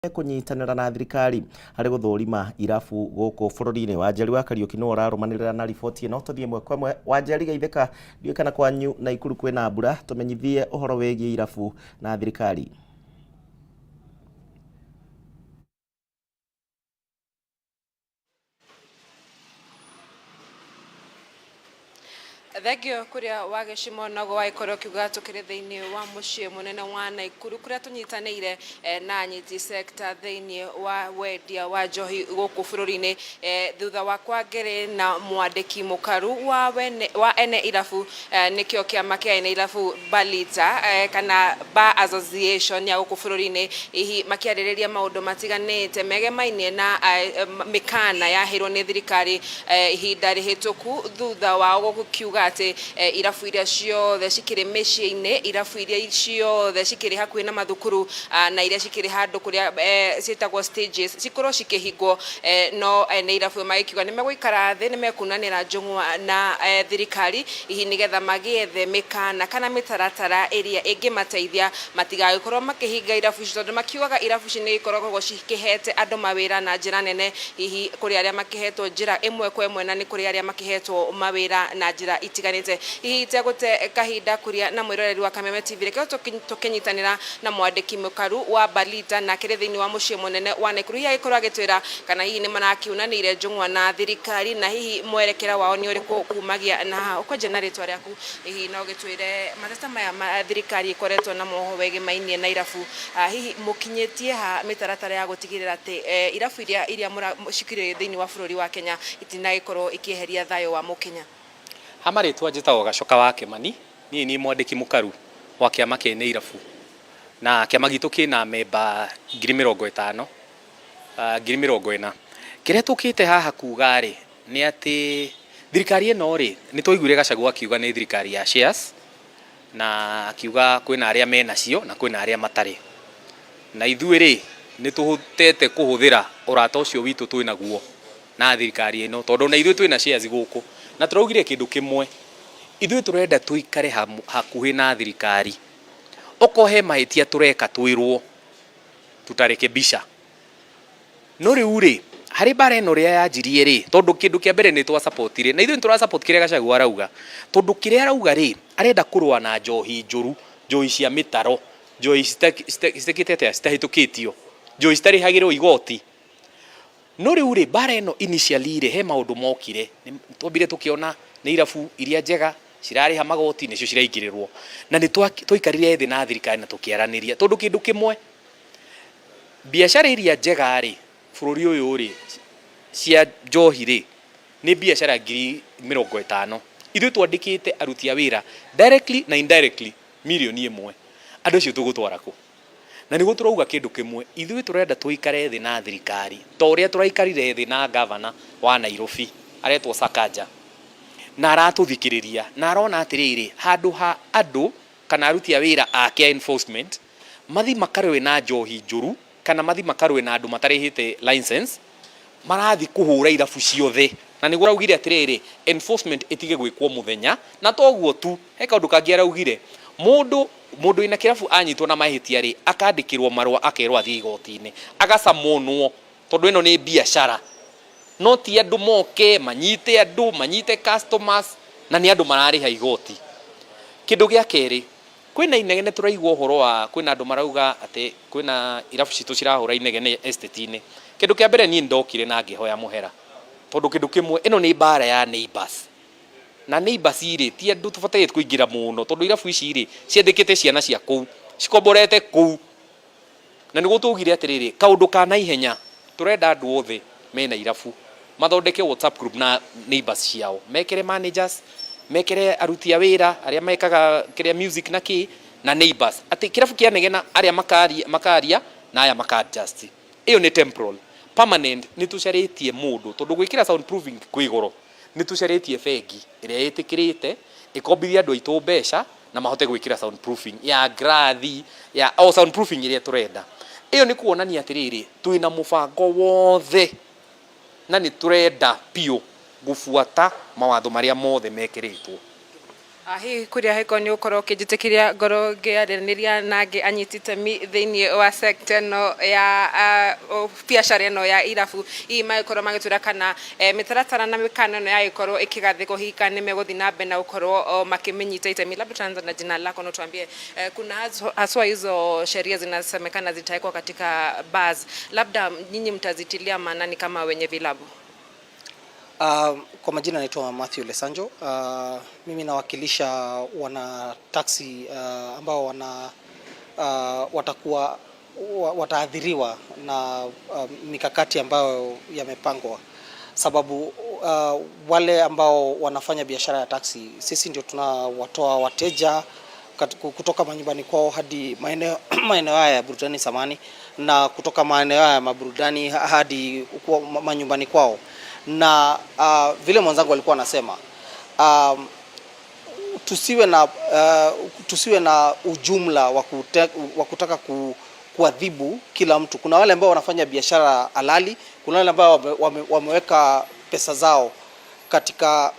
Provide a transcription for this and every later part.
kunyitanira na thirikari hari guthurima irabu guku bururi-ini. Wanjari wa Kariuki no urarumanirira na riboti ino. Tuthie mwe kwa mwe. Wanjari geithika ndiukana kwanyu na Ikuru kwina mbura, tumenyithie uhoro wegie irabu na thirikari. Thegio kuria wageshimo nago waikoro kiuga tukire thiini wa mucii munene wa Naikuru kuria tunyitanire na nyiti sector thiini wa wendia wa njohi guku bururi-ini thutha wa kwangere na mwandiki mukaru wa ene irabu nikio kiama kia ene irabu Balita kana Bar Association ya guku bururi-ini ihi makiaririria maundu matiganite megemainie na mikana yahirwo ni thirikari ihinda rihituku thutha wa gukiuga ati irabu iria ciothe cikiri micii-ini, irabu iria ciothe cikiri hakuhi na mathukuru na iria cikiri handu kuria cietagwo stages cikorwo cikihingwo, no ene irabu magikiuga ni meguikara thi, ni mekunanira njung'wa na thirikari ihi nigetha magiethe mikana kana mitaratara iria ingimateithia matigagikorwo makihinga irabu ici, tondu makiugaga irabu ici ni ikoragwo cikihete andu mawira na njira nene, hihi kuri aria makihetwo njira imwe kwa imwe na ni kuri aria makihetwo mawira na njira itiganite. Hihi tegute kahinda kuria na mwiroreri wa Kameme TV rekeo tukinyitanira na mwandiki mukaru wa Balita na kire thiini wa mucii munene wa Naikuru hihi ikorwo agitwira kana hihi ni manakiunanire njung'wa na thirikari na hihi mwerekera wao ni uriku kumagia na ukwenje na ritwa riaku hihi no gitwire mateta maya ma thirikari ikoretwo na moho wege mainie na irabu hihi mukinyetie ha mitaratara ya gutigirira ati irabu iria mushikire thiini wa bururi wa Kenya itinagikorwo ikieheria thayo wa Mukenya. Hamaritwa njitagwo Gacoka wa Kimani, ni mwandiki mukaru wa kiama kia ene irabu na kiama gitu kina memba 50,000 40,000. Kiria tukite haha kuga ri ni ati thirikari ino ri ni twaiguire Gachagua akiuga ni thirikari ya shares na akiuga kwina aria menacio na kwina aria matari, na ithuĩ ri ni tuhutete kuhuthira urata ucio witu twinaguo na thirikari ino, tondu na ithuĩ twina shares guku na turaugire kindu kimwe, ithuĩ turenda tuikare hakuhi na thirikari, okohe mahitia tureka twirwo tutarekebisha. No riu ri hari bara ino ria yanjirie ri, tondu kindu kia mbere ni twa support ri na ithuĩ tura support kire Gachagua arauga, tondu kire arauga ri arenda kurwa na njohi njuru, njohi cia mitaro, njohi citekitete citahitukitio, njohi citarihagirwo igoti. No riu ri bara ino initially ri he maundu mokire, twambire tukiona ni irabu iria njega cirariha magoti nicio ciraingirirwo, na ni twikarire thi na thirikari na tukiaraniria, tondu kindu kimwe biashara iria njega ri bururi uyu ri cia njohi ri ni biashara 50,000. Ithuĩ twandikite aruti a wira directly na indirectly 1,000,000. Andu acio tugutwara ku? Na niguo turauga kindu kimwe, ithuĩ turenda tuikare thi na thirikari ta uria turaikarire thi na governor wa Nairobi aretwo Sakaja, na aratuthikiriria na arona atiriri handu ha andu kana aruti a wira ake enforcement mathi makarwe na njohi njuru kana mathi makarwe na andu matarihite license marathi kuhura irabu ciothe. Na niguo raugire atiriri enforcement itige gwikwo muthenya, na toguo tu he kaundu kangi araugire mundu ina kirabu anyitwo na mahitia ri akandikirwo marwa akerwo athie igoti-ini agacamonwo, tondu ino ni biashara, no ti andu moke manyite andu manyite customers na ni andu marariha igoti. Kindu gia keri, kwina inegene turaigwa uhoro wa kwina andu marauga ati kwina irabu citu cirahura inegene estate-ini. Kindu kia mbere ni ndokire na ngihoya muhera, tondu kindu kimwe ino ni bara ya neighbors, na neighbors iri ti andu tubataire kuingira muno, tondu irabu ici iri ciendekete ciana cia kuu cikomborete kuu, na niguo tugire atiriri kaundu ka naihenya turenda andu othe mena irabu mathondeke WhatsApp group na neighbors ciao, mekere managers, mekere aruti a wira aria mekaga kiria music na ki na neighbors, ati kirabu kia negena aria makaria na aya maka-adjust. Iyo ni temporal. Permanent ni tucaritie mundu, tondu gwikira soundproofing kwi goro, ni tucaritie bengi iria itikirite ikombithia andu aitu mbeca na mahote gwikira soundproofing ya grathi ya soundproofing iria turenda. Iyo ni kuonania atiriri twina mubango wothe na ni turenda pio gufuata mawatho maria mothe mekiritwo. Hi kuria heko ni ukoro kijitikiria ngoro ngiaraniria nangi anyitite mi thiini wa sector no ya biashara no ya irabu i maikoro magitura kana mitaratara na mikano no ya ikoro ikigathiko hika ni meguthi na mbe na ukoro makimenyita itemi. Labda tuanze na jina lako na tuambie kuna haswa hizo sheria zinasemekana zitawekwa katika bars, labda nyinyi mtazitilia maanani kama wenye vilabu? Kwa majina naitwa Matthew Lesanjo. Mimi nawakilisha wana taxi ambao wataadhiriwa na mikakati ambayo yamepangwa, sababu wale ambao wanafanya biashara ya taxi, sisi ndio tunawatoa wateja kutoka manyumbani kwao hadi maeneo haya ya burudani samani, na kutoka maeneo haya ya maburudani hadi manyumbani kwao. Na vile mwanzangu alikuwa anasema, tusiwe na ujumla wa kutaka kuadhibu kila mtu. Kuna wale ambao wanafanya biashara halali, kuna wale ambao wameweka pesa zao katika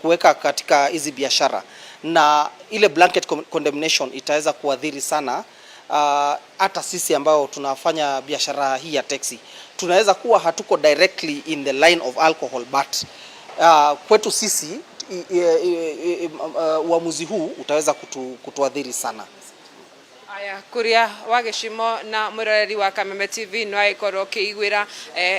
kuweka katika hizi biashara, na ile blanket condemnation itaweza kuadhiri sana hata sisi ambao tunafanya biashara hii ya taxi. Tunaweza kuwa hatuko directly in the line of alcohol, but kwetu sisi uamuzi huu utaweza kutuadhiri sana. Aya kuria wageshimo na muroreri wa Kameme TV no aikoro kiigwira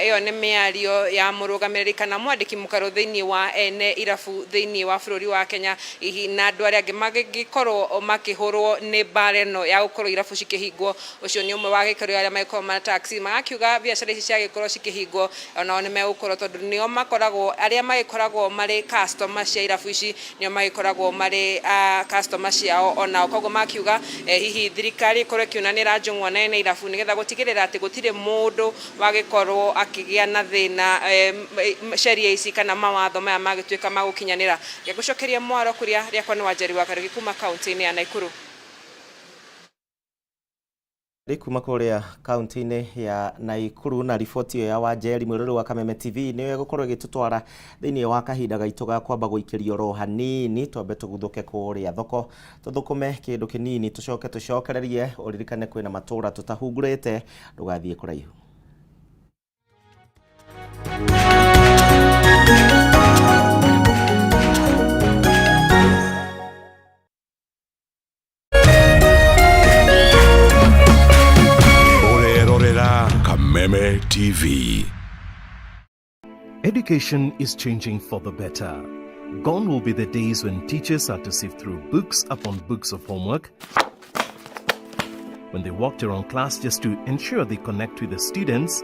iyo ni miario ya murugamiriri kana mwandiki mukaro thiini wa ene irabu thiini wa bururi wa Kenya ihi na andu aria angi magikorwo makihurwo ni bare no ya gukorwo irabu cikihingwo. Ucio ni umwe wa gikaro aria maikoro ma taxi magakiuga biashara ici cia gikorwo cikihingwo ona ne megukorwo tondu nio makoragwo aria magikoragwo mari customers cia irabu ici nio magikoragwo mari customers ciao ona koguo makiuga hihi thirikari korwo kiunanira njung'wa na ene irabu nigetha gutigirira ati gutire mundu wagikorwo akigia na thina sheria ici kana mawatho maya magituika magukinyanira. Gigucokeria mwaro kuria riakwa ni Wanjeri wa Karugi kuma kaunti-ini ya Naikuru. Kuma kuria kaunti-ini ya Naikuru na riboti ya Wanjeri mwirori wa Kameme TV niwe gukorwo gitutwara thiini wa kahinda gaitu ga kwamba guikirio ro hanini twambe tuguthuke kuria thoko tuthukume kindu kinini tucokererie uririkane kwina matura tutahungurite ndugathie kuraihu. Kameme TV. Education is changing for the better. Gone will be the days when teachers had to sift through books upon books of homework, when they walked around class just to ensure they connect with the students,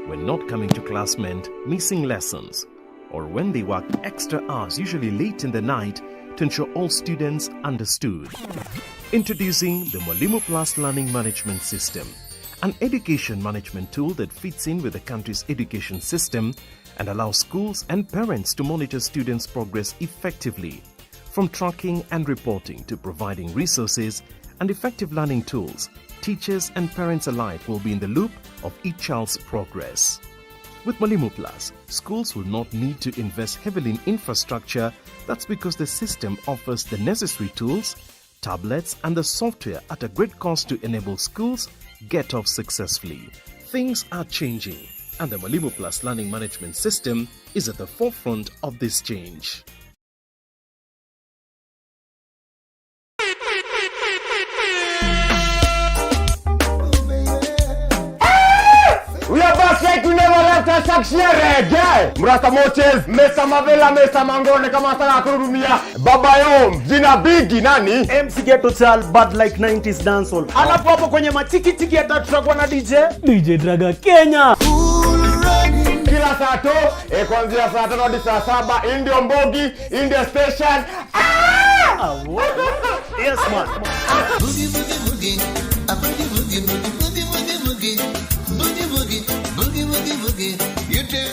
when not coming to class meant missing lessons, or when they worked extra hours, usually late in the night, to ensure all students understood. Introducing the Mwalimu Plus Learning Management System, an education management tool that fits in with the country's education system and allows schools and parents to monitor students' progress effectively. From tracking and reporting to providing resources and effective learning tools, teachers and parents alike will be in the loop of each child's progress. With Mwalimu Plus, schools will not need to invest heavily in infrastructure. That's because the system offers the necessary tools, tablets and the software at a great cost to enable schools get off successfully. Things are changing, and the Mwalimu Plus Learning Management System is at the forefront of this change. We are back like we never left us reggae. Mrasta Moches, Mesa Mavela, Mesa Mangone, kama sana kurumia. Baba Yom, jina bigi nani? MC Ghetto Chal, bad like 90s dancehall. Alafu hapo kwenye matiki tiki atatrackwa na DJ Draga Kenya. Kila saa to, kuanzia saa 5 hadi saa 7, Indio Mbogi, India Station. Yes man. Boogie boogie boogie, a boogie boogie boogie boogie boogie boogie, boogie boogie boogie boogie boogie, you too.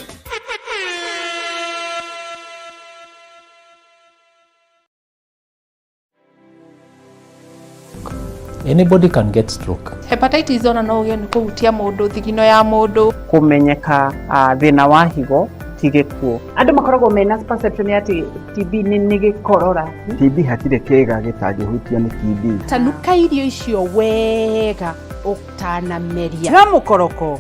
Anybody can get stroke. Hepatitis ona no uge ni kuhutia mundu thigino ya mundu. Kumenyeka thina wa higo itige kuo. Andũ makoragwo mena perception ati TB nĩ gĩkorora. TB hatirĩ kĩga gĩtangĩhutio nĩ TB. Tanuka irio icio wega ũtanameria. Tiga mũkoroko.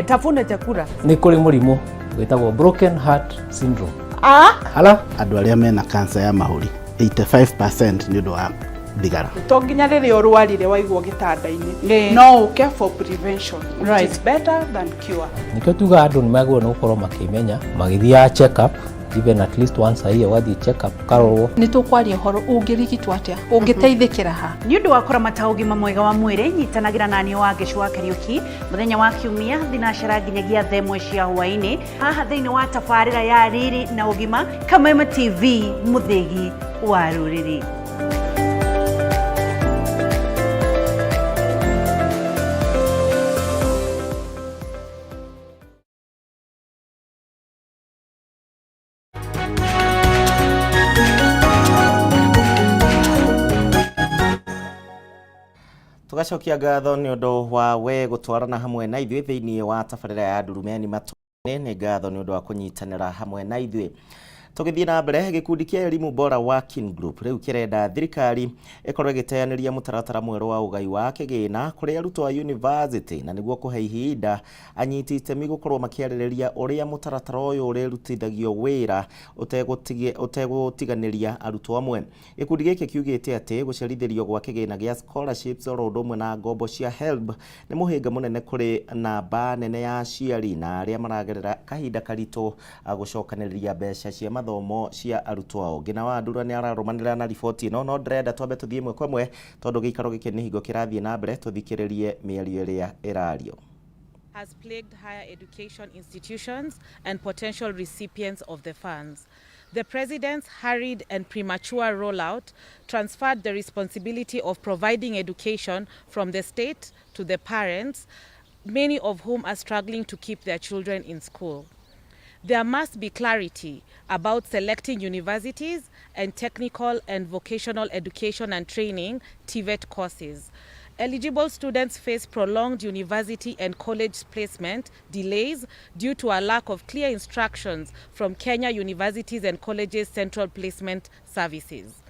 Tafuna chakula. Nĩ kũrĩ mũrimũ wĩtagwo broken heart syndrome. Hala andũ arĩa mena cancer ya mahũri 85% nĩ ũndũ wa thigara. To nginya rĩrĩa ũrwarire waigwo gĩtanda-inĩ. No ũke for prevention. Right. It's better than cure. Nĩkĩo tuga andũ nĩmagĩrĩirwo nĩ gũkorwo makĩmenya magĩthiaga check up even at least once a year wathiĩ check up karorwo. Nĩ tũkwaria ũhoro ũngĩrigitwo atĩa, ũngĩteithĩkĩra ha. Nĩ ũndũ wa kũramata ũgima mwega wa mwĩrĩ, nyitanagĩra na niĩ wa Gĩcũa Kariũki mũthenya wa Kiumia thinacara nginyagia 1 cia hwaĩ-inĩ haha thĩinĩ wa tabarĩra ya Riri na Ũgima Kameme TV mũthĩgi wa rũrĩrĩ. Tugacokia ngatho nĩ ũndũ wa we gũtwarana hamwe na ithuĩ thĩinĩ wa tabarĩra ya Ndurumeni Matuura-ini. Nĩ ngatho nĩ ũndũ wa kũnyitanĩra hamwe na ithuĩ. Tũgĩthiĩ na mbere, gĩkundi kĩa elimu bora working group rĩu kĩrenda thirikari ĩkorwo ĩgĩteanĩria mũtaratara mwerũ wa ũgai wa kĩgĩna kũrĩ arutwo a university na nĩguo kũhe ihinda anyiti itemi gũkorwo makĩarĩrĩria ũrĩa mũtaratara ũyũ ũrĩrutithagio wĩra ũtegũtiganĩria arutwo amwe. Gĩkundi gĩkĩ kiugĩte atĩ gũcerithĩrio gwa kĩgĩna gĩa scholarships oro ũndũ ũmwe na ngombo cia HELB nĩ mũhĩnga mũnene kũrĩ namba nene ya aciari na arĩa maragerera kahinda karitũ gũcokanĩrĩria mbeca cia mathomo cia arutwo ao. Ngina wa Ndura nĩ ararũmanĩrĩra na riboti ĩno, no ndĩrenda twambe tũthiĩ ĩmwe kwa ĩmwe tondũ gĩikaro gĩkĩ nĩ hingo kĩrathiĩ na mbere, tũthikĩrĩrie mĩario ĩrĩa ĩrario. Has plagued higher education institutions and potential recipients of the funds. The President's hurried and premature rollout transferred the responsibility of providing education from the state to the parents, many of whom are struggling to keep their children in school. There must be clarity about selecting universities and technical and vocational education and training (TVET) courses. Eligible students face prolonged university and college placement delays due to a lack of clear instructions from Kenya Universities and Colleges Central Placement Services.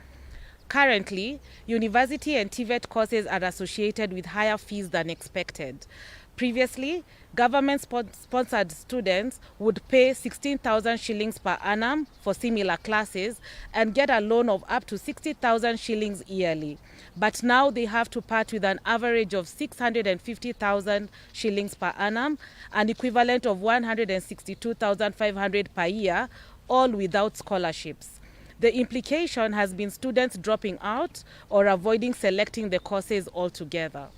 Currently, university and TVET courses are associated with higher fees than expected. Previously, government-sponsored students would pay 16,000 shillings per annum for similar classes and get a loan of up to 60,000 shillings yearly. But now they have to part with an average of 650,000 shillings per annum, an equivalent of 162,500 per year, all without scholarships. The implication has been students dropping out or avoiding selecting the courses altogether.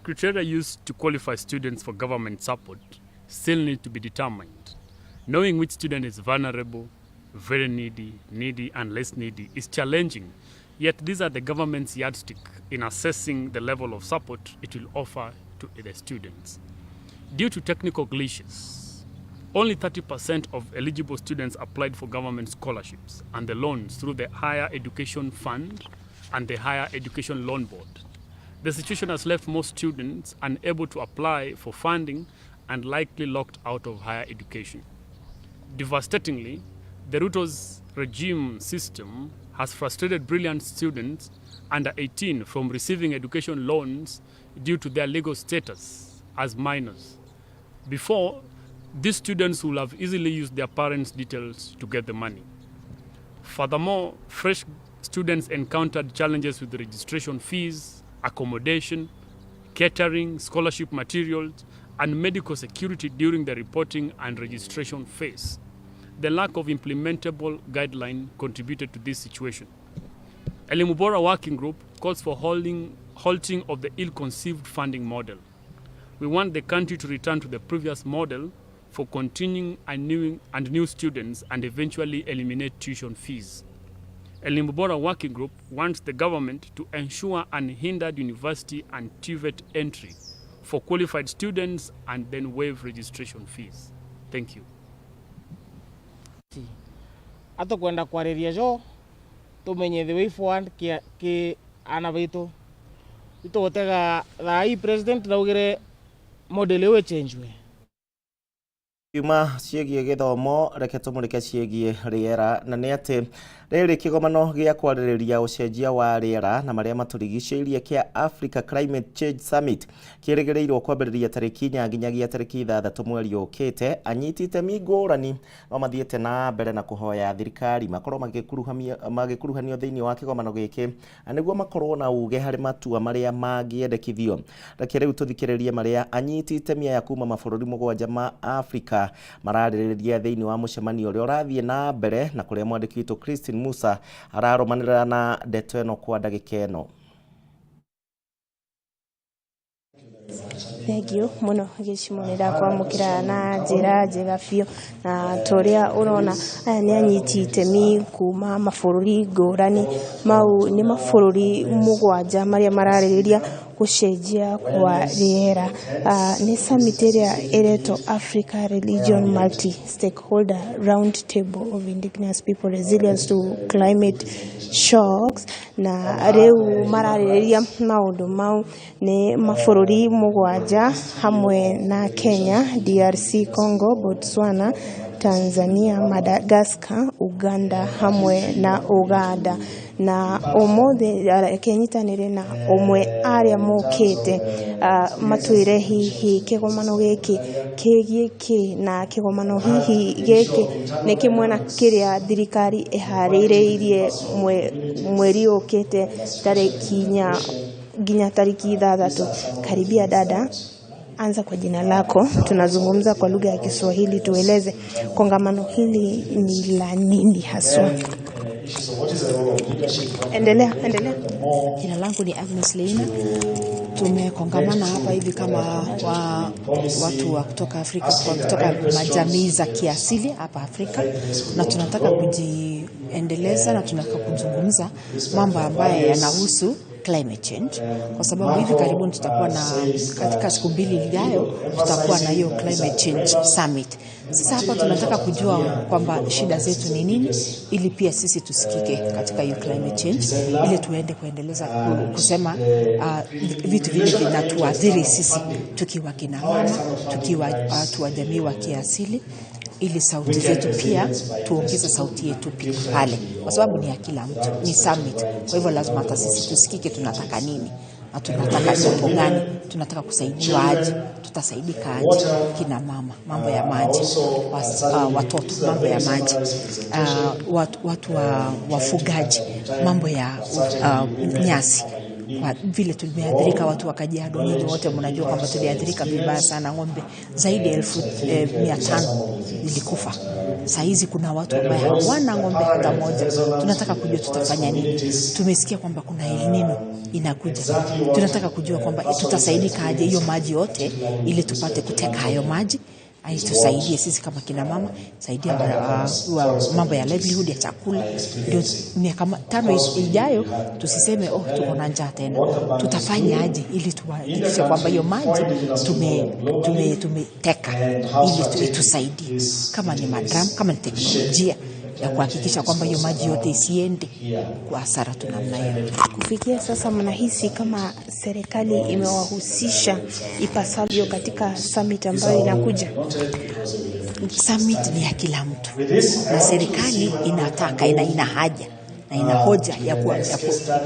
Criteria used to qualify students for government support still need to be determined. Knowing which student is vulnerable, very needy and less needy is challenging, yet these are the government's yardstick in assessing the level of support it will offer to the students. Due to technical glitches, only 30% of eligible students applied for government scholarships and the loans through the Higher Education Fund and the Higher Education Loan Board. The situation has left most students unable to apply for funding and likely locked out of higher education. Devastatingly, the Ruto's regime system has frustrated brilliant students under 18 from receiving education loans due to their legal status as minors. Before, these students will have easily used their parents' details to get the money. Furthermore, fresh students encountered challenges with the registration fees, accommodation, catering, scholarship materials, and medical security during the reporting and registration phase. The lack of implementable guideline contributed to this situation. Elimu Bora Working Group calls for halting of the ill-conceived funding model. We want the country to return to the previous model for continuing and new students and eventually eliminate tuition fees. Elimu Bora Working Group wants the government to ensure unhindered university and TVET entry for qualified students and then waive registration fees. Thank you. Ato kwenda kwarĩria jo tumenye the way forward ki ana bitu itotega rai president naugire model we changewe. Yuma ciĩgiĩ gĩthomo reke tũmũrĩke ciĩgiĩ rĩera na nĩ atĩ rĩrĩ kĩgomano gĩa kwarĩrĩria ũcenjia wa rĩera na marĩa matũrigicĩirie kĩa Africa Climate Change Summit kĩrĩgĩrĩirwo kwambĩrĩria tarĩki 4 nginyagia tarĩki 6 mweri ũkĩte. Anyiti itemi ngũrani no mathiĩte na mbere na kũhoya thirikari makorwo magĩkuruhanio thĩinĩ wa kĩgomano gĩkĩ nĩguo makorwo na uge harĩ matua marĩa mangĩendekithio. Reke rĩu tũthikĩrĩrie marĩa anyiti itemi aya kuma mabũrũri 7 ma Africa mararĩrĩria thĩinĩ wa mũcemanio ũrĩa ũrathiĩ na mbere na kũrĩa mwandĩki witũ Christine Musa araromanĩrĩra na ndeto ĩno kwa ndagĩka ĩno. Thengio muno gĩcimonera kwamũkĩra na njĩra njega biũ na tũrĩa ũrona aya nĩ anyiti itemi kuma mabũrũri ngũrani mau nĩ mabũrũri 7 marĩa mararĩrĩria gũcenjia kwa rĩera. Nĩ summit ĩrĩa ĩretwo Africa Religion Multi-Stakeholder Round Table of Indigenous People Resilience to Climate Shocks, na rĩu mararĩrĩria maũndũ mau nĩ mabũrũri 7 hamwe na Kenya, DRC Congo, Botswana, Tanzania, Madagascar, Uganda hamwe na Uganda. Na ũmũthĩ kenyitanĩre na ũmwe arĩa mokĩte matwĩre hihi kĩgomano gĩkĩ kĩgĩkĩ na kĩgomano hihi gĩkĩ nĩ kĩmwe na kĩrĩa thirikari ĩharĩrĩirie mweri ũkĩte tarĩki 4 nginya tarĩki 6. Karibia dada, anza kwa jina lako, tunazungumza kwa lugha ya Kiswahili, tueleze kongamano hili ni la nini haswa? Endelea. Jina langu ni Agnes Leina. Tumekongamana hapa hivi kama watu wa kutoka Afrika, kutoka majamii za kiasili hapa Afrika, na tunataka kujiendeleza na tunataka kuzungumza mambo ambayo yanahusu climate change, kwa sababu hivi karibuni tutakuwa na katika siku 2 ijayo tutakuwa na hiyo climate change summit. Sasa hapa tunataka kujua kwamba shida zetu ni nini ili pia sisi tusikike katika hiyo climate change, ili tuende kuendeleza kusema vitu vile vinatuathiri sisi tukiwa kina mama, tukiwa watu wa jamii wa kiasili, ili sauti zetu pia tuongeze sauti yetu pale, kwa sababu ni ya kila mtu, ni summit. Kwa hivyo lazima hata sisi tusikike tunataka nini na tunataka jambo gani, tunataka kusaidiwa aje, tutasaidika aje, kina mama mambo ya maji, watoto mambo ya maji, watu wa wafugaji mambo ya nyasi. Kwa vile tumeathirika watu wa Kajiado, nyinyi wote mnajua kwamba tuliathirika vibaya sana, ng'ombe zaidi ya 1500 zilikufa. Sasa hizi kuna watu ambao hawana ng'ombe hata moja. Tunataka kujua tutafanya nini. Tumesikia kwamba kuna El Nino inakuja. Tunataka kujua kwamba tutasaidika aje hiyo maji yote ili tupate kuteka hayo maji. Tusaidie sisi kama kina mama, saidia mambo ya livelihood ya chakula, ndio miaka 5 ijayo tusiseme tuko na njaa tena. Tutafanya aje ili tuhakikishe kwamba hiyo maji tumeteka ili tusaidie, kama ni madam, kama ni teknolojia ya kuhakikisha kwamba hiyo maji yote isiende kwa hasara tunamna hiyo. Kufikia sasa mnahisi kama serikali imewahusisha ipasavyo katika summit ambayo inakuja? Summit ni ya kila mtu, na serikali inataka ina haja na ina hoja ya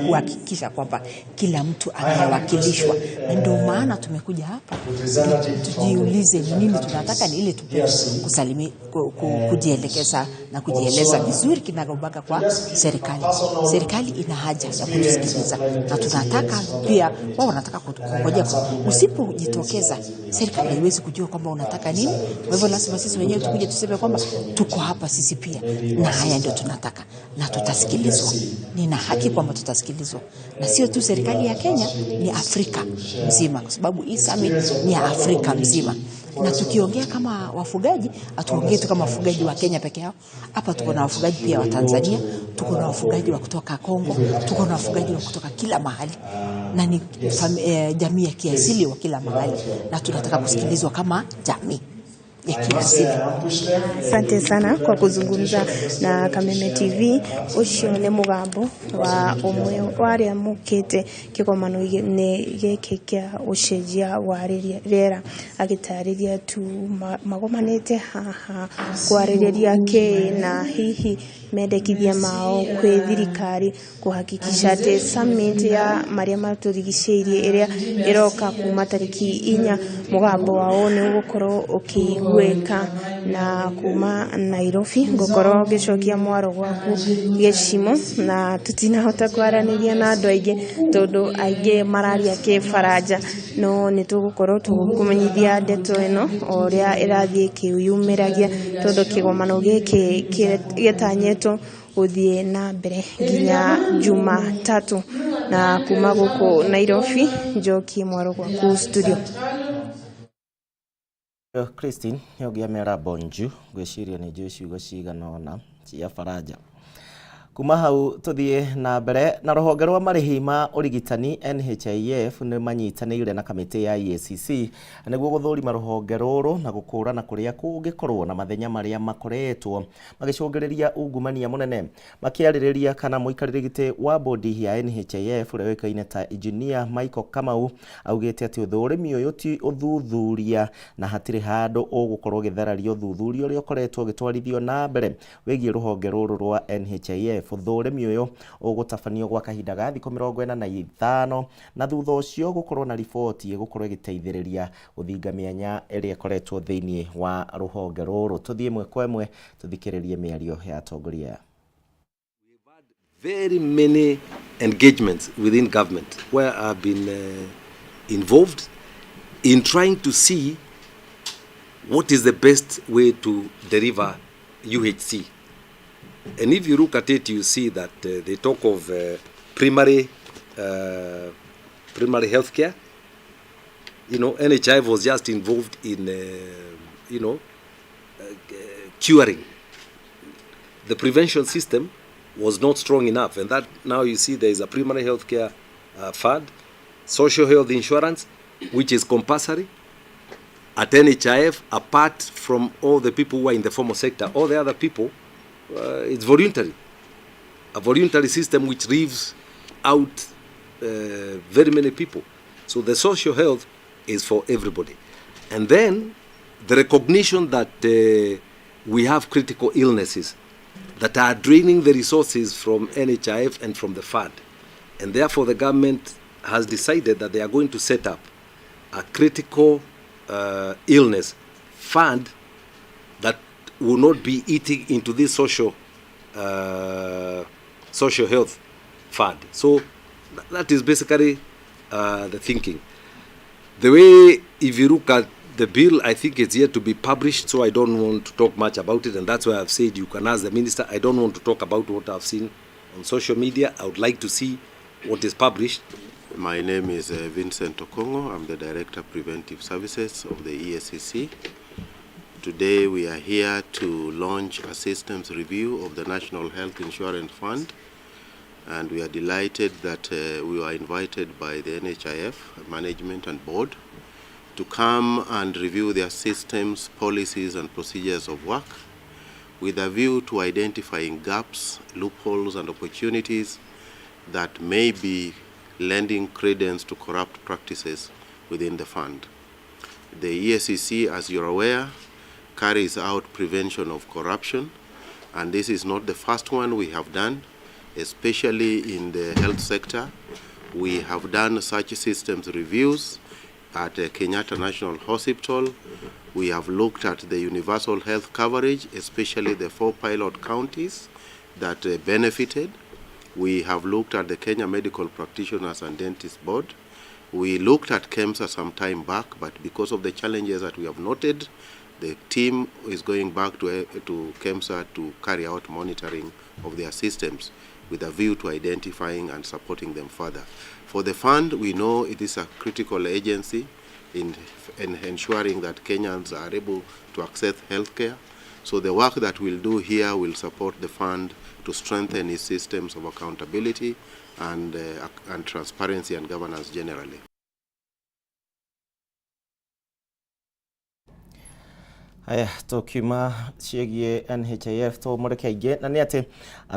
kuhakikisha kwamba kila mtu anawakilishwa. Na ndio maana tumekuja hapa tujiulize ni nini tunataka, ni ile kujielekeza na kujieleza vizuri kinagobaga kwa serikali. Serikali ina haja ya kutusikiliza, na tunataka pia wao wanataka kungoja. Usipojitokeza serikali haiwezi kujua kwamba unataka nini. Kwa hivyo lazima sisi wenyewe tukuje tuseme kwamba tuko hapa sisi pia, na haya ndio tunataka, na tutasikilizwa. Nina haki kwamba tutasikilizwa, na sio tu serikali ya Kenya, ni Afrika mzima, kwa sababu hii summit ni ya Afrika mzima. Na tukiongea kama wafugaji, atuongee tu kama wafugaji wa Kenya peke yao. Hapa tuko na wafugaji pia wa Tanzania, tuko na wafugaji wa kutoka Kongo, tuko na wafugaji wa kutoka kila mahali, na ni jamii ya kiasili wa kila mahali, na tunataka kusikilizwa kama jamii. ya kiasili. Asante sana kwa kuzungumza na Kameme TV. Ucio nĩ mugambo wa umwe waria mukite kigomano ni giki kia ucenjia wa rĩera agĩtarĩria tu magomanĩte haha kwarĩrĩria kĩ na hihi mendekithia mao kwĩ thirikari kuhakikisha atĩ summit ya maria matũrigicĩirie ĩrĩa ĩroka kuma tarĩki 4 mugambo wao nĩ gũkorwo ũkĩiguĩka na kuma Nairobi ngũkorwo ngĩcokia mwaro gwaku gĩcimo na tutinahota kwaranĩria na andũ aingĩ tondũ aingĩ mararia kĩbaranja no nĩ tũgũkorwo tũkũmenyithia ndeto ĩno ũrĩa ĩrathiĩ kĩyumĩragia tondũ kĩgomano gĩkĩ gĩtanyĩtwo gũthiĩ na mbere nginya Jumatatu na kuma gũkũ Nairobi njokie mwaro gwaku studio. Christine yogia mera bonju gwiciria ni ciugo cigana ona cia faraja kuma hau tuthie na mbere na rũhonge rwa marĩhi ma ũrigitani NHIF nĩ manyitanĩire na kamĩtĩ ya EACC nĩguo gũthũrima rũhonge rũrũ na gũkũrana kũrĩa kũngĩkorwo na mathenya marĩa makoretwo magĩcũngĩrĩria ungumania mũnene makĩarĩrĩria kana mũikarĩri gĩtĩ wa bodi ya NHIF ũrĩa wĩkaine ta Engineer Michael Kamau augĩte atĩ ũthũrimi ũyũ ti ũthuthuria na hatirĩ handũ ũgũkorwo gĩtharario ũthuthuria ũrĩa ũkoretwo ũgĩtwarithio na mbere wĩgiĩ rũhonge rũrũ rwa NHIF ũthũrimi ũyũ ũgũtabanio gwa kahinda ga thikũ 45 na thutha ũcio gũkorwo na riboti ĩgũkorwo ĩgĩteithĩrĩria gũthinga mĩanya ĩrĩa ĩkoretwo thĩinĩ wa rũhonge rũrũ. Tũthiĩ ĩmwe kwa ĩmwe tũthikĩrĩrie mĩario ya atongoria. Very many engagements within government where I've been involved in trying to see what is the best way to deliver UHC. And if you look at it, you see that they talk of primary health care. You know, NHIF was just involved in, curing. The prevention system was not strong enough, and that now you see there is a primary health care fund, social health insurance, which is compulsory at NHIF, apart from all the people who are in the formal sector. All the other people, it's voluntary. A voluntary system which leaves out very many people. So the social health is for everybody. And then the recognition that we have critical illnesses that are draining the resources from NHIF and from the fund. And therefore the government has decided that they are going to set up a critical illness fund that will not be eating into this social health fund. So that is basically the thinking. The way, if you look at the bill, I think it's yet to be published, so I don't want to talk much about it, and that's why I've said you can ask the minister. I don't want to talk about what I've seen on social media. I would like to see what is published. My name is Vincent Okongo. I'm the Director of Preventive Services of the EACC. Today we are here to launch a systems review of the National Health Insurance Fund, and we are delighted that we were invited by the NHIF management and board to come and review their systems, policies and procedures of work with a view to identifying gaps, loopholes and opportunities that may be lending credence to corrupt practices within the fund. The EACC, as you're aware, carries out prevention of corruption, and this is not the first one we have done, especially in the health sector. We have done such systems reviews at Kenyatta National Hospital. We have looked at the universal health coverage, especially the 4 pilot counties that benefited. We have looked at the Kenya Medical Practitioners and Dentists Board. We looked at KEMSA some time back, but because of the challenges that we have noted, the team is going back to KEMSA to carry out monitoring of their systems with a view to identifying and supporting them further. For the fund, we know it is a critical agency in ensuring that Kenyans are able to access healthcare. So the work that we'll do here will support the fund to strengthen its systems of accountability and transparency and governance generally. Aya tukiuma ciĩgiĩ NHIF tũmũreke aingĩ na nĩ atĩ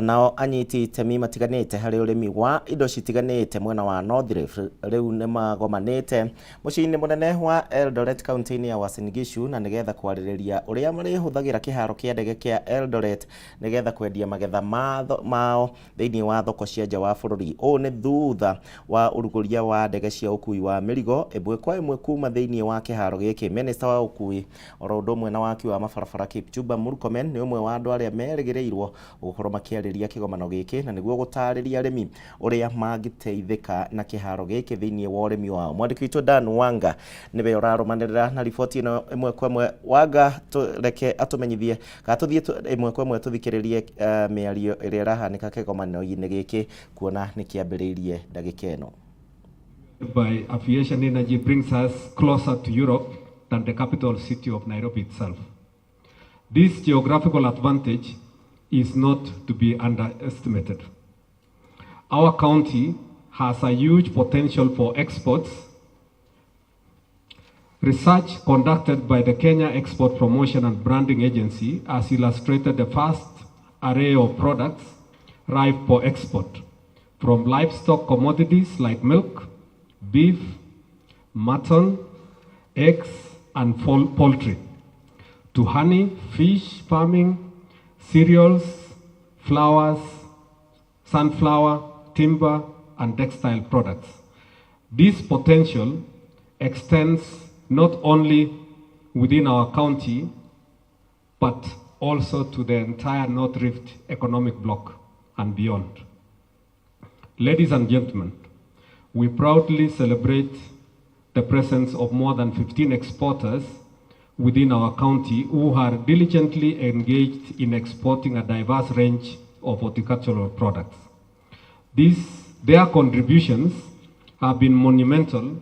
nao anyiti itemi matiganĩte harĩ ũrĩmi wa indo citiganĩte mwena wa North Rift rĩu nĩ magomanĩte mũciĩ-inĩ mũnene wa Eldoret kaunti-inĩ ya Uasin Gishu na nĩgetha kwarĩrĩria ũrĩa marĩhũthagĩra kĩharo kĩa ndege kĩa Eldoret nĩgetha kwendia magetha mao thĩinĩ wa thoko cia nja wa bũrũri. Ũũ nĩ thutha wa ũrugũria wa ndege cia ũkui wa mĩrigo ĩmwe kwa ĩmwe kuma thĩinĩ wa kĩharo gĩkĩ. Minister wa ũkui oro ũndũ ũmwe na waki wa mabarabara Kipchumba Murkomen nĩ ũmwe wa andũ arĩa merĩgĩrĩirwo gũkorwo makĩarĩria kĩgomano gĩkĩ na nĩguo gũtarĩria arĩmi ũrĩa mangĩteithĩka na kĩharo gĩkĩ thĩinĩ wa ũrĩmi wao. Mwandĩki witũ Dan Wanga nĩwe ũrarũmanĩrĩra na riboti ĩno ĩmwe kwa ĩmwe. Wanga tũreke atũmenyithie kana tũthiĩ ĩmwe kwa ĩmwe tũthikĩrĩrie mĩario ĩrĩa ĩrahanĩka kĩgomano-inĩ gĩkĩ kuona nĩ kĩambĩrĩirie ndagĩka ĩno. By aviation energy brings us closer to Europe than the capital city of Nairobi itself. This geographical advantage is not to be underestimated. Our county has a huge potential for exports. Research conducted by the Kenya Export Promotion and Branding Agency has illustrated the vast array of products ripe for export, from livestock commodities like milk, beef, mutton, eggs, and poultry, to honey, fish farming, cereals, flowers, sunflower, timber, and textile products. This potential extends not only within our county, but also to the entire North Rift economic bloc and beyond. Ladies and gentlemen, we proudly celebrate the presence of more than 15 exporters within our county who are diligently engaged in exporting a diverse range of horticultural products. Their contributions have been monumental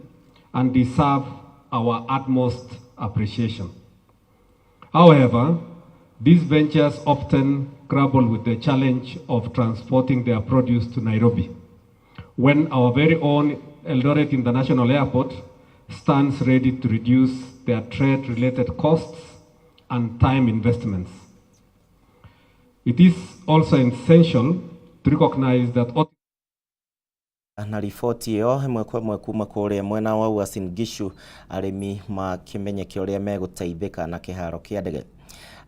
and deserve our utmost appreciation. However, these ventures often grapple with the challenge of transporting their produce to Nairobi, when our very own Eldoret International Airport stands ready to reduce their trade-related costs and time investments. It is also essential to recognize that na riboti ĩyo ĩmwe kwa ĩmwe kuma kũrĩa mwena wa Uasin Gishu arĩmi makĩmenyeke ũrĩa megũteithĩka na kĩharo kĩa ndege.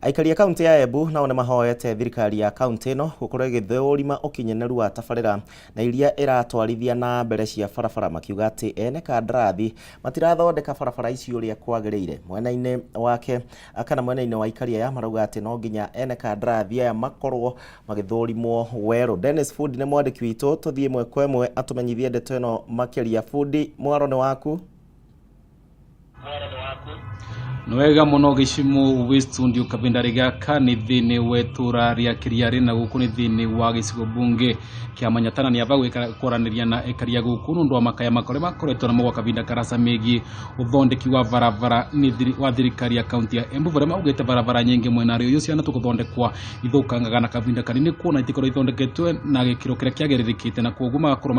Aikari a kaunti ya Embu nao nĩ mahoete thirikari ya kaunti ĩno gũkorwo ĩgĩthũrima ũkinyanĩru wa tabarĩra na iria ĩratwarithia na mbere cia barabara, makiuga atĩ ene kandarathi matirathondeka barabara icio ũrĩa kwagĩrĩire. Mwena-inĩ wake kana mwena-inĩ wa aikari aya marauga atĩ no nginya ene kandarathi aya makorwo magĩthũrimwo werũ. Dennis Food nĩ mwandĩki witũ, tũthiĩ ĩmwe kwa ĩmwe atũmenyithie ndeto ĩno makĩria. Food, mwaro nĩ waku? Nwega muno gicimu wistudio kabindari gaka ni thini wetura ria kiriari na guku ni thini wa gicigo bunge kia manyatana ni aba gwikoraniria na ekaria guku nundu wa makaya makore makoretwo na mugwa kabinda karasa megi uthondeki wa barabara ni wa thirikari ya kaunti ya Embu bare maugite barabara nyingi mwena rio ciana tukuthondekwa ithukangaga na kabinda kanini kuona itikoro ithondeketwe na gikiro kiria kiageririkite na koguo magakorwo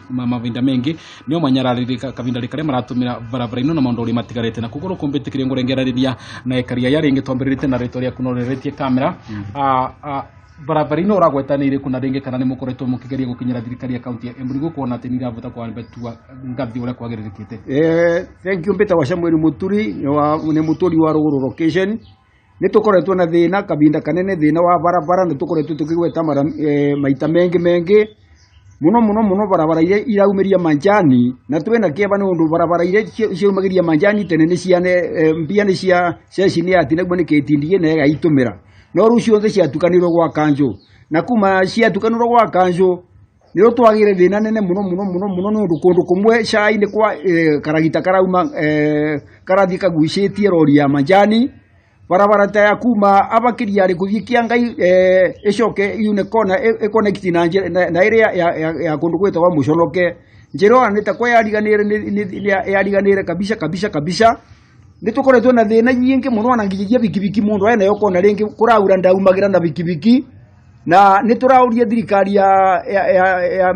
mavinda mengi nio manyararirika kabinda rikare maratumira barabara ino na maundu ri matigarite na kugoro kombetikire ngorengeraria na ekaria yari ngitwambirite na retoria kunoreretie kamera barabara ino uragwetanire kuna ringi kana ni mukoretwo mukigeria gukinyira thirikari ya kaunti ya Embu kuona ati niravuta kwa betua ngathi ure kwageririkite. Thank you Peter wa Samuel Muturi ni muturi wa Ruguru location. Ni tukoretwo na thina kabinda kanene thina wa barabara ni tukoretwo tukigweta maita mengi muno barabara ile iraumiria manjani na twena kieba ni undu barabara ile ciumagiria manjani tene ni ciane mbia ni cia cecini ati naguo ni kitindie na gaitumira no rucio nthe ciatukanirwo gwa kanjo na kuma ciatukanirwo gwa kanjo ni rutwagire thina nene muno no undu kundu kumwe cai ni kwa karagita karauma karathi kaguicitie rori ya manjani barabara ta ya kuma abakiria ri kuthii Kiangai icoke yune kona connect na area ya kundu gwetwa muconoke njiro anita kwa yariganire kabisa ni tukoretwo na thina nyingi muno na nginyia bikibiki mundu ene yokona ringi kuraura ndaumagira na bikibiki na ni turauria thirikari ya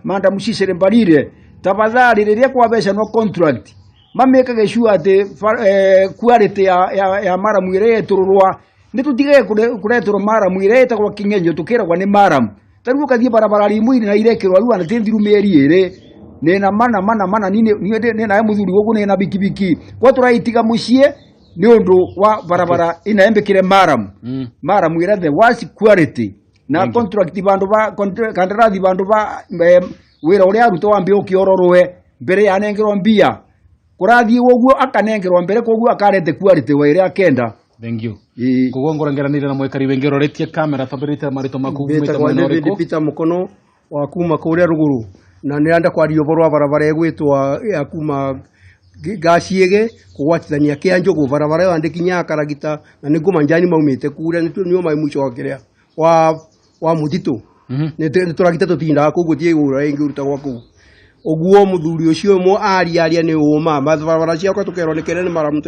Manda Musicere Mbarire tafadhali riria kwa besha no contract mamekage sure ati quality ya maramu ire tururwa nitutige kureturwo maramu ire etagwo kingenyo tukiragwa ni maramu tariu kathie barabara rimwiri na irekirwa riu anatithiru mieri ire nina mana nina muthuri wogu nina bikibiki kwa turaitiga mucie ni undu wa barabara ina embekire maramu ire the worst quality na contract bandu ba kandarathi bandu ba wira uria aruto wambe ukiororwe mbere ya nengerwa mbia kurathie woguo akanengerwa mbere koguo akarete quality wa ire akenda. Thank you. Kugo ngorangeranire na mwekari wengi roretie kamera tabirite marito makumita mwena uriku Peter Mukono wa kuma kuria ruguru na niranda kwaria uboro wa barabara egwitwa ya kuma gaciege kugwatithania kia njogu barabara yo andikinya karagita na ninguma njani maumite kuria nio mai mwisho wa kiria wa mutito ne turagita tutinda koguo tie gura ingi uruta gwaku oguo muthuri ucio mo aria ni uma barabara cia kwa tukero ni kerene maramu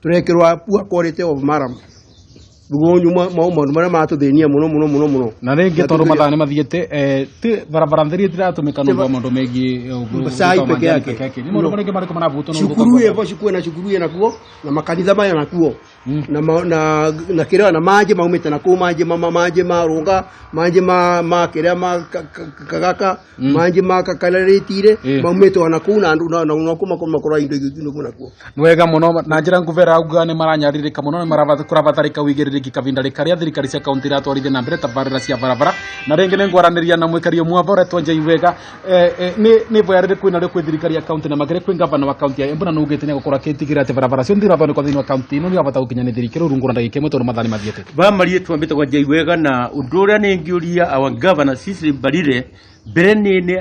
turekirwa pua quality of maramu rugo nyuma mauma mara matuthinia muno na ringi tondu mathane mathiete ti barabara thiri tiratumika no maundu megi sai peke yake ni maundu mariki mariko maravuto no shukuru ye boshi na shukuru ye nakuo na makanitha maya nakuo na kirewa na maji maumite nakuo maji marunga maji ma kirewa kagaka maji makakalaritire maumite nakuo na andu na kuma kora indo igino nakuo nwega muno na njira nguvera auga ni maranyaririka muno ni maravatharika wigiriri kavinda rikaria thirikari cia kaunti ratwarithia na mbere tabarira cia barabara na ringi ni ngwaraniria na mwikari mwavore twanje iwega ni voyarire kwina ri kwi thirikari ya kaunti na magere kwi gavana wa kaunti ya Embu na nugite ni gukora kitigira ati barabara cio ndirathondekwa thiini wa kaunti ino ni abata gukinya ni thirikari rungura ndagike mwe tondu mathani mathiete bamarie twambite kwa iwega na undu uria ni ngiuria our governor Sisi Barire mbere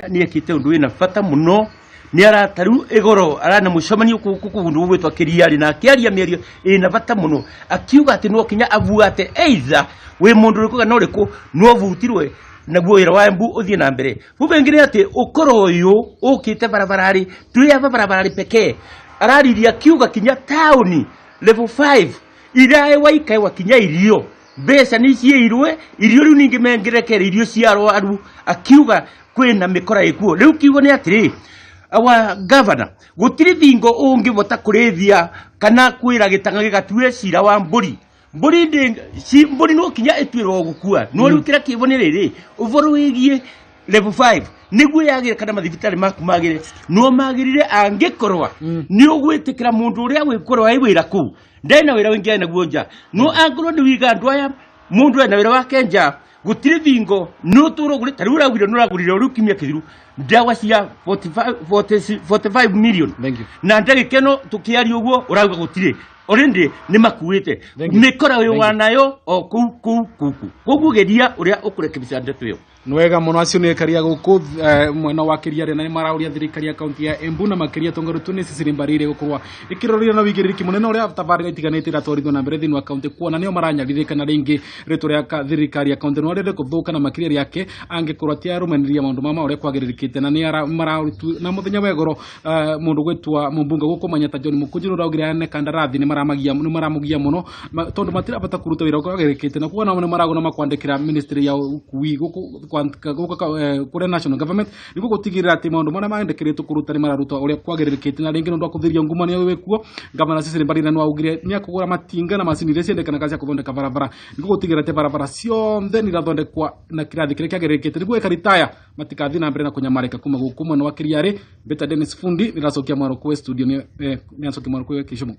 ni ekite undu wina bata muno ni arataru igoro arana mucemanio kundu gwitwa kiriari na akiaria mierio ina bata muno akiuga ati no kinya avuate either we mundu rikuga no riku no vutirwe naguo wira wa Embu uthie na mbere bubengire ati ukoro uyu ukite barabarari tuya barabarari pekee arariria akiuga kinya town level 5 irae waikai wa kinya irio besa ni ciirwe irio riu ningi mengerekere irio ciaro aru akiuga kwina mikora ikuo riu kiugo ni atiri our governor gutiri thingo ungi bota kurithia kana kwira gitanga gigatue cira wa mburi no kinya etwiro gukua no riu kira kibone riri uvoro wigie level 5 niguo yagire kana mathibitari maku magire no magirire angikorwa ni ugwitikira mundu uria wikorwa aiwira ku ndena wira wingi na guonja no angorwo ni wiga andu aya mundu ena wira wake nja gutiri thingo no turugure tarura gwire no ragurire urukimia kithiru ndawa cia 45 million na ndagikeno tukiari uguo urauga gutire already ni makuite mikora we wanayo o kuku geria uria ukurekebisha ndeto yo nwega muno acio ni karia guku mwena wa kiriari na marauria thirikari ya kaunti ya Embu na makiria tongorutu ni Sisi Barire gukorwa ikiroria na wigiririki munene uria tabarira itiganite ratwarithio na mbere thini wa kaunti kuona nio maranyarithika na ringi ritu ria thirikari ya kaunti no rende kuthuka na makiria yake angikorwa ti arumaniria maundu mama uria kwagiririkite na ni marautu na muthenya wegoro mundu gwitwa mumbunga gukumanya ta John Mukunji raugira ne kandarathi ni maramugia muno tondu matira bata kuruta wira kwagiririkite na kuona ni maragona makwandikira ministry ya ukui kure national government niko gutigirira ati maundu maria maendekeretwo kuruta ni mararuta uria kwagiririkite na ringi ndu akuthiria ngumania wekuo gavana Sisi Barire no augire ni akugura matinga na macini iria ciendekana kazi ya kuthondeka barabara niko gutigirira ati barabara cionthe ni rathondekwa na kirathi kiria kiagiririkite niguo ekaritaya matikathi na mbere na kunyamarika kuma gukuma no wakiriari Beta Dennis Fundi niracokia mwaro kwa studio ni acokia mwaro kwa Kishumu.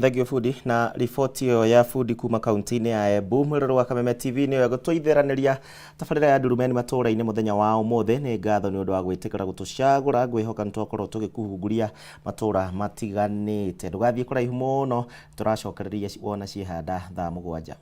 Thagio Fudi na ripoti yo ya Fudi kuma kaunti-ini ya Embu mwiroro wa Kameme TV ni gutwitheraniria tabarira ya Ndurumeni Matuura-ini muthenya wa umuthe ni ngatho ni undu wa gwitikira gutucagura ngwihoka nitwakorwo tugikuhunguria matura matiganite ndugathie kuraihu muno turacokereria wona ciehanda thaa 7.